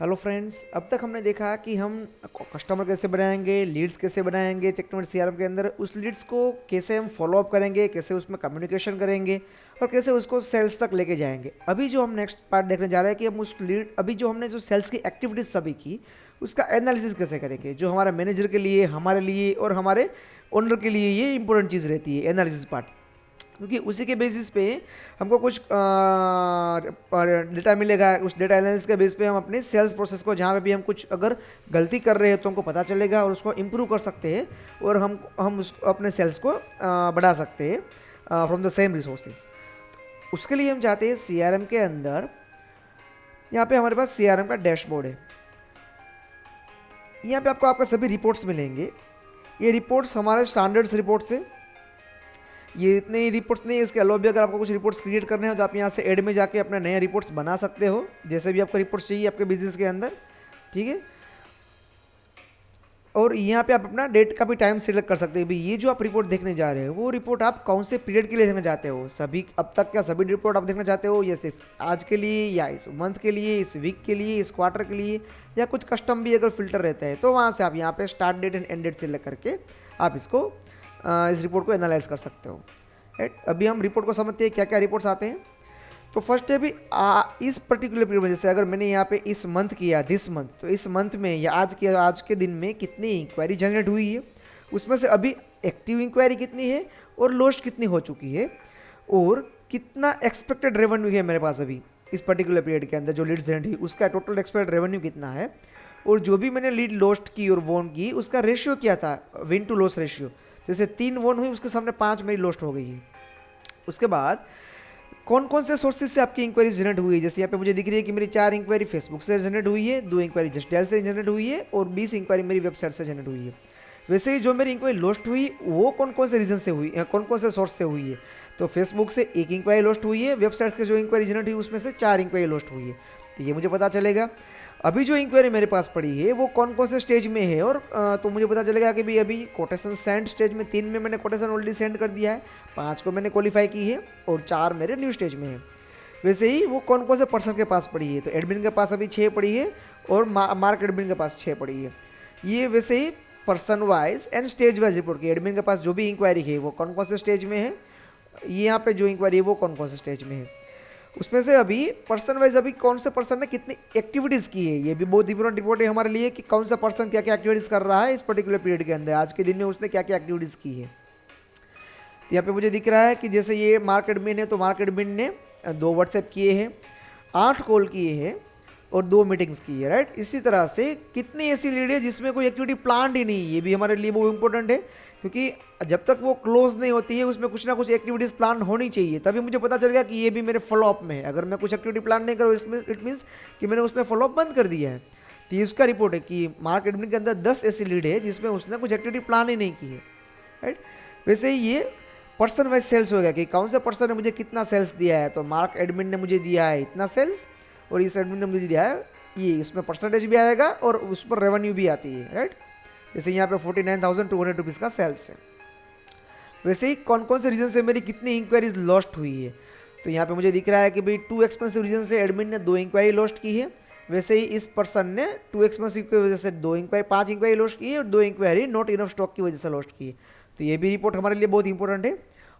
Hello friends, अब तक हमने देखा कि हम कस्टमर कैसे बनाएंगे, लीड्स कैसे बनाएंगे टेक्नोमेट सीआरएम के अंदर, उस लीड्स को कैसे हम फॉलो अप करेंगे, कैसे उसमें कम्युनिकेशन करेंगे और कैसे उसको सेल्स तक लेके जाएंगे। अभी जो हम नेक्स्ट पार्ट देखने जा रहे हैं कि हम उस लीड अभी जो हमने जो सेल्स की एक्टिविटीज सभी की उसका एनालिसिस कैसे करेंगे, जो हमारा मैनेजर के लिए, हमारे लिए और हमारे ओनर के लिए ये इंपॉर्टेंट चीज़ रहती है एनालिसिस पार्ट, क्योंकि उसी के बेसिस पे हमको कुछ डेटा मिलेगा। उस डेटा एनालिसिस के बेस पे हम अपने सेल्स प्रोसेस को, जहाँ पे भी हम कुछ अगर गलती कर रहे हैं तो हमको पता चलेगा और उसको इम्प्रूव कर सकते हैं और हम उस अपने सेल्स को बढ़ा सकते हैं फ्रॉम द सेम रिसोर्सेज। उसके लिए हम चाहते हैं सीआरएम के अंदर, यहाँ पे हमारे पास सीआरएम का डैशबोर्ड है। यहाँ पे आपको आपका सभी रिपोर्ट्स मिलेंगे। ये रिपोर्ट्स हमारे स्टैंडर्ड्स रिपोर्ट्स है। ये इतने ही रिपोर्ट्स नहीं है, इसके अलावा भी अगर आपको कुछ रिपोर्ट्स क्रिएट करने हो तो आप यहाँ से ऐड में जाके अपने नए रिपोर्ट्स बना सकते हो, जैसे भी आपको रिपोर्ट्स चाहिए आपके बिजनेस के अंदर। ठीक है, और यहाँ पे आप अपना डेट का भी टाइम सिलेक्ट कर सकते हैं। भाई ये जो आप रिपोर्ट देखने जा रहे हो वो रिपोर्ट आप कौन से पीरियड के लिए देखना चाहते हो, सभी अब तक क्या सभी रिपोर्ट आप देखना चाहते हो, या सिर्फ आज के लिए, या इस मंथ के लिए, इस वीक के लिए, इस क्वार्टर के लिए, या कुछ कस्टम भी अगर फिल्टर रहता है तो वहाँ से आप यहाँ पे start date and end date select करके आप इसको इस रिपोर्ट को एनालाइज कर सकते हो। राइट, अभी हम रिपोर्ट को समझते हैं क्या क्या रिपोर्ट्स आते हैं। तो फर्स्ट है भी इस पर्टिकुलर पीरियड में, जैसे अगर मैंने यहाँ पे इस मंथ किया, दिस मंथ, तो इस मंथ में या आज के दिन में कितनी इंक्वायरी जनरेट हुई है, उसमें से अभी एक्टिव इंक्वायरी कितनी है और लोस्ट कितनी हो चुकी है, और कितना एक्सपेक्टेड रेवेन्यू है मेरे पास अभी इस पर्टिकुलर पीरियड के अंदर जो लीड्स जनरेट हुई उसका टोटल एक्सपेक्टेड रेवेन्यू कितना है, और जो भी मैंने लीड लोस्ट की और वोन की उसका रेशियो क्या था, विन टू लॉस रेशियो। जैसे 3 वोन हुई उसके सामने 5 मेरी लोस्ट हो गई है। उसके बाद कौन कौन से सोर्सेज से आपकी इंक्वायरी जनरेट हुई है, जैसे यहाँ पे मुझे दिख रही है कि मेरी 4 इंक्वायरी फेसबुक से जनरेट हुई है, 2 इंक्वायरी जस्ट डायल से जनरेट हुई है और 20 इंक्वायरी मेरी वेबसाइट से जनरेट हुई है। वैसे ही जो मेरी इंक्वायरी लॉस्ट हुई वो कौन कौन से रीजन से हुई, कौन कौन से सोर्स से हुई है, तो फेसबुक से 1 इंक्वायरी लॉस्ट हुई है, वेबसाइट से जो इंक्वायरी जनरेट हुई उसमें से 4 इंक्वायरी लॉस्ट हुई है। तो ये मुझे पता चलेगा। अभी जो इंक्वायरी मेरे पास पड़ी है वो कौन कौन से स्टेज में है, और तो मुझे पता चलेगा कि भाई अभी कोटेशन सेंड स्टेज में 3 में मैंने कोटेशन ऑलरेडी सेंड कर दिया है, 5 को मैंने क्वालिफाई की है और 4 मेरे न्यू स्टेज में है। वैसे ही वो कौन कौन से पर्सन के पास पड़ी है, तो एडमिन के पास अभी 6 पड़ी है और मार्क एडमिन के पास 6 पड़ी है। ये वैसे ही person wise and stage wise report की, एडमिन के पास जो भी इंक्वायरी है वो कौन कौन से स्टेज में है, ये यहाँ पे जो इंक्वायरी है वो कौन कौन से स्टेज में है, उसमें से अभी पर्सन वाइज अभी कौन से पर्सन ने कितनी एक्टिविटीज़ की है। ये भी बहुत इंपॉर्टेंट रिपोर्ट है हमारे लिए कि कौन सा पर्सन क्या क्या एक्टिविटीज़ कर रहा है इस पर्टिकुलर पीरियड के अंदर, आज के दिन में उसने क्या क्या एक्टिविटीज़ की है। यहाँ पे मुझे दिख रहा है कि जैसे ये मार्क एडमिन है तो मार्क एडमिन ने 2 व्हाट्सएप किए हैं, 8 कॉल किए हैं और 2 मीटिंग्स की है। राइट, इसी तरह से कितनी ऐसी लीड है जिसमें कोई एक्टिविटी प्लान ही नहीं, ये भी हमारे लिए बहुत इंपॉर्टेंट है, क्योंकि जब तक वो क्लोज नहीं होती है उसमें कुछ ना कुछ एक्टिविटीज़ प्लान होनी चाहिए, तभी मुझे पता चलेगा कि ये भी मेरे फॉलोअप में है। अगर मैं कुछ एक्टिविटी प्लान नहीं करूँ इसमें इट मीन्स कि मैंने उसमें फॉलोअप बंद कर दिया है। तो ये उसका रिपोर्ट है कि मार्क एडमिन के अंदर 10 ऐसी लीड है जिसमें उसने कुछ एक्टिविटी प्लान ही नहीं की है। राइट, वैसे ही ये पर्सन वाइज सेल्स हो गया कि कौन सा पर्सन ने मुझे कितना सेल्स दिया है, तो मार्क एडमिन ने मुझे दिया है इतना सेल्स और इस एडमिन ने मुझे दिया है ये, इसमें परसेंटेज भी आएगा और उस पर रेवेन्यू भी आती है। राइट, जैसे यहाँ पे 49,200 रुपीज़ का सेल्स है। वैसे ही कौन कौन से रीजन से मेरी कितनी इंक्वायरीज लॉस्ट हुई है, तो यहाँ पे मुझे दिख रहा है कि भाई 2 एक्सपेंसिव रीजन से एडमिन ने 2 इंक्वायरी लॉस्ट की है। वैसे ही इस पर्सन ने 2 एक्सपेंसिव की वजह से 5 इंक्वायरी लॉस्ट की है और 2 इंक्वायरी नॉट इनफ स्टॉक की वजह से लॉस्ट की है। तो ये भी रिपोर्ट हमारे लिए बहुत इंपॉर्टेंट है।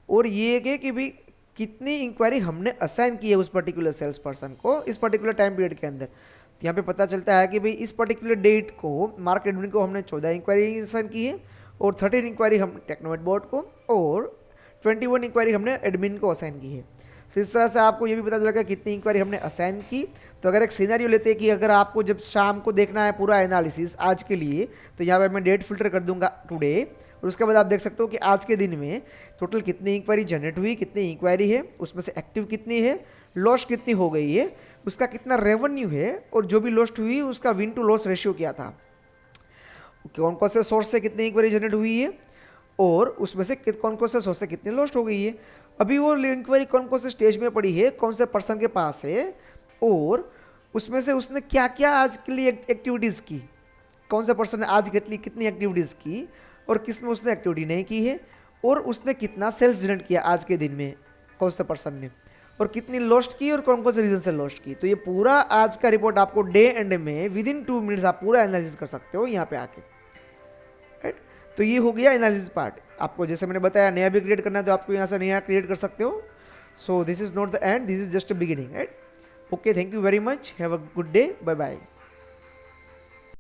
और ये है कि भाई कितनी इंक्वायरी हमने असाइन की है उस पर्टिकुलर सेल्स पर्सन को इस पर्टिकुलर टाइम पीरियड के अंदर। तो यहाँ पे पता चलता है कि भाई इस पर्टिकुलर डेट को मार्क एडमिन को हमने 14 इंक्वायरी असाइन की है और 13 इंक्वायरी हम टेक्नोमेट बोर्ड को और 21 इंक्वायरी हमने एडमिन को असाइन की है। तो इस तरह से आपको ये भी पता चलेगा कितनी इंक्वायरी हमने असाइन की। तो अगर एक सिनेरियो लेते हैं कि अगर आपको जब शाम को देखना है पूरा एनालिसिस आज के लिए, तो यहाँ पे मैं डेट फिल्टर कर दूंगा टुडे, और उसके बाद आप देख सकते हो कि आज के दिन में टोटल कितनी इंक्वायरी जनरेट हुई, कितनी इंक्वायरी है, उसमें से एक्टिव कितनी है, लॉस कितनी हो गई है, उसका कितना रेवेन्यू है, और जो भी लॉस्ट हुई उसका विन टू लॉस रेशियो क्या था, कौन कौन से सोर्स से कितनी इंक्वायरी जनरेट हुई है और उसमें से कौन कौन से सोर्स से कितनी लॉस्ट हो गई है, अभी वो इंक्वायरी कौन कौन से स्टेज में पड़ी है, कौन से पर्सन के पास है, और उसमें से उसने क्या क्या आज के लिए एक्टिविटीज़ की, कौन सा पर्सन ने आज के लिए कितनी एक्टिविटीज़ की और किस में उसने एक्टिविटी नहीं की है, और उसने कितना सेल्स जनरेट किया आज के दिन में कौन सा पर्सन ने, और कितनी लॉस्ट की और कौन कौन से रीजन से लॉस्ट की। तो ये पूरा आज का रिपोर्ट आपको डे एंड में विद इन 2 मिनट्स आप पूरा एनालिसिस कर सकते हो यहाँ पे आके, राइट। तो ये हो गया एनालिसिस पार्ट। आपको जैसे मैंने बताया नया भी क्रिएट करना है तो आपको यहाँ से नया क्रिएट कर सकते हो। So this is not the end, this is just a beginning, right. Okay, thank you very much, have a good day, bye bye.